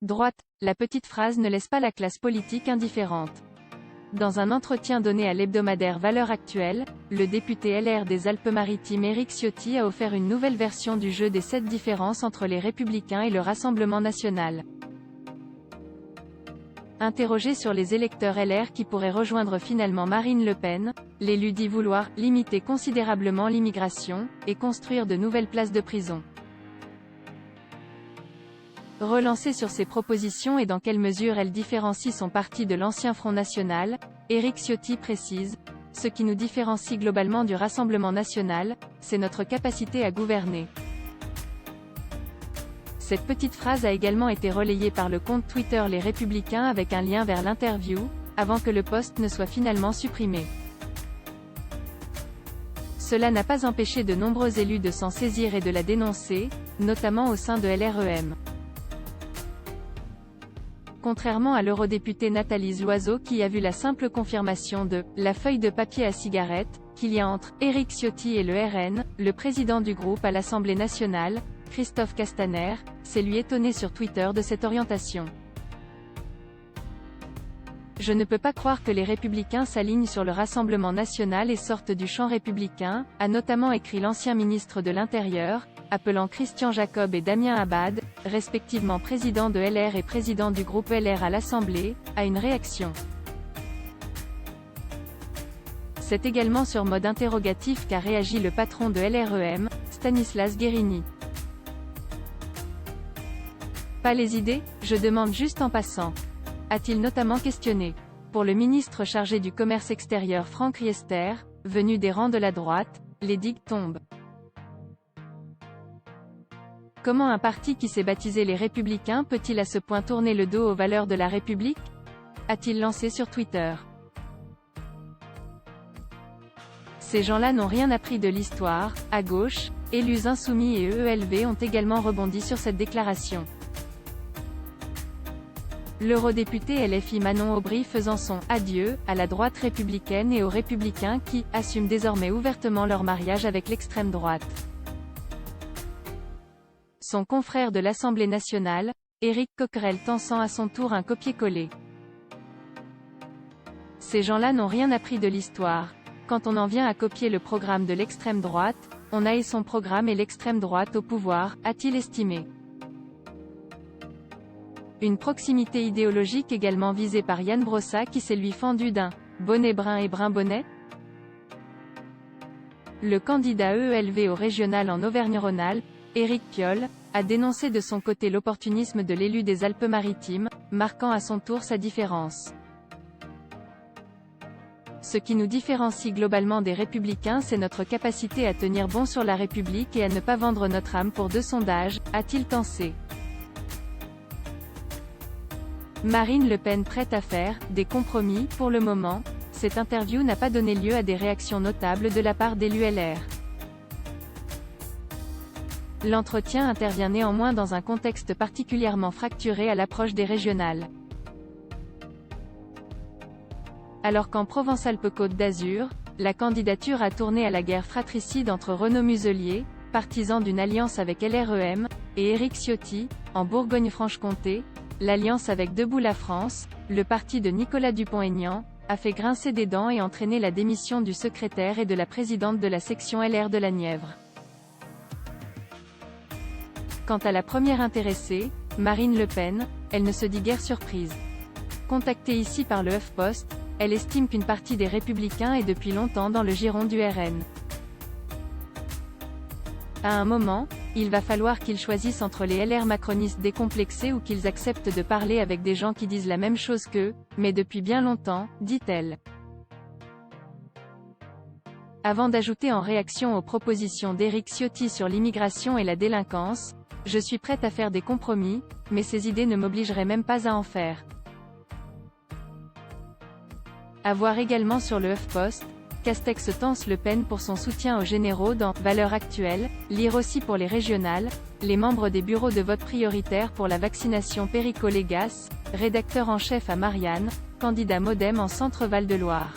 Droite, la petite phrase ne laisse pas la classe politique indifférente. Dans un entretien donné à l'hebdomadaire Valeurs Actuelles, le député LR des Alpes-Maritimes Éric Ciotti a offert une nouvelle version du jeu des 7 différences entre les Républicains et le Rassemblement national. Interrogé sur les électeurs LR qui pourraient rejoindre finalement Marine Le Pen, l'élu dit vouloir « limiter considérablement l'immigration » et construire de nouvelles places de prison. Relancé sur ses propositions et dans quelle mesure elle différencie son parti de l'ancien Front National, Éric Ciotti précise « Ce qui nous différencie globalement du Rassemblement national, c'est notre capacité à gouverner ». Cette petite phrase a également été relayée par le compte Twitter Les Républicains avec un lien vers l'interview, avant que le post ne soit finalement supprimé. Cela n'a pas empêché de nombreux élus de s'en saisir et de la dénoncer, notamment au sein de LREM. Contrairement à l'eurodéputée Nathalie Loiseau qui a vu la simple confirmation de « la feuille de papier à cigarette » qu'il y a entre Éric Ciotti et le RN, le président du groupe à l'Assemblée nationale, Christophe Castaner, s'est lui étonné sur Twitter de cette orientation. « Je ne peux pas croire que les Républicains s'alignent sur le Rassemblement national et sortent du champ républicain », a notamment écrit l'ancien ministre de l'Intérieur, appelant Christian Jacob et Damien Abad, respectivement président de LR et président du groupe LR à l'Assemblée, à une réaction. C'est également sur mode interrogatif qu'a réagi le patron de LREM, Stanislas Guérini. Pas les idées, je demande juste en passant. A-t-il notamment questionné. Pour le ministre chargé du commerce extérieur Franck Riester, venu des rangs de la droite, les digues tombent. Comment un parti qui s'est baptisé les Républicains peut-il à ce point tourner le dos aux valeurs de la République? A-t-il lancé sur Twitter. Ces gens-là n'ont rien appris de l'histoire. À gauche, élus insoumis et EELV ont également rebondi sur cette déclaration. L'eurodéputé LFI Manon Aubry faisant son « adieu » à la droite républicaine et aux républicains qui « assument désormais ouvertement leur mariage avec l'extrême droite ». Son confrère de l'Assemblée nationale, Éric Coquerel tensant à son tour un copier-coller. Ces gens-là n'ont rien appris de l'histoire. Quand on en vient à copier le programme de l'extrême droite, on haït son programme et l'extrême droite au pouvoir, a-t-il estimé. Une proximité idéologique également visée par Yann Brossa qui s'est lui fendu d'un « bonnet brun et brun bonnet ». Le candidat EELV au régional en Auvergne-Rhône-Alpes, Éric Piolle, a dénoncé de son côté l'opportunisme de l'élu des Alpes-Maritimes, marquant à son tour sa différence. Ce qui nous différencie globalement des Républicains, c'est notre capacité à tenir bon sur la République et à ne pas vendre notre âme pour 2 sondages, a-t-il pensé. Marine Le Pen prête à faire des compromis. Pour le moment, cette interview n'a pas donné lieu à des réactions notables de la part d'élus LR. L'entretien intervient néanmoins dans un contexte particulièrement fracturé à l'approche des régionales. Alors qu'en Provence-Alpes-Côte d'Azur, la candidature a tourné à la guerre fratricide entre Renaud Muselier, partisan d'une alliance avec LREM, et Éric Ciotti, en Bourgogne-Franche-Comté, l'alliance avec Debout la France, le parti de Nicolas Dupont-Aignan, a fait grincer des dents et entraîné la démission du secrétaire et de la présidente de la section LR de la Nièvre. Quant à la première intéressée, Marine Le Pen, elle ne se dit guère surprise. Contactée ici par le HuffPost, elle estime qu'une partie des Républicains est depuis longtemps dans le giron du RN. À un moment, il va falloir qu'ils choisissent entre les LR macronistes décomplexés ou qu'ils acceptent de parler avec des gens qui disent la même chose qu'eux, mais depuis bien longtemps, dit-elle. Avant d'ajouter en réaction aux propositions d'Éric Ciotti sur l'immigration et la délinquance, « Je suis prête à faire des compromis, mais ces idées ne m'obligeraient même pas à en faire ». À voir également sur le HuffPost, Castex tense Le Pen pour son soutien aux généraux dans « Valeurs Actuelles », lire aussi pour les régionales, les membres des bureaux de vote prioritaires pour la vaccination Perico Légas, rédacteur en chef à Marianne, candidat MoDem en Centre-Val de Loire.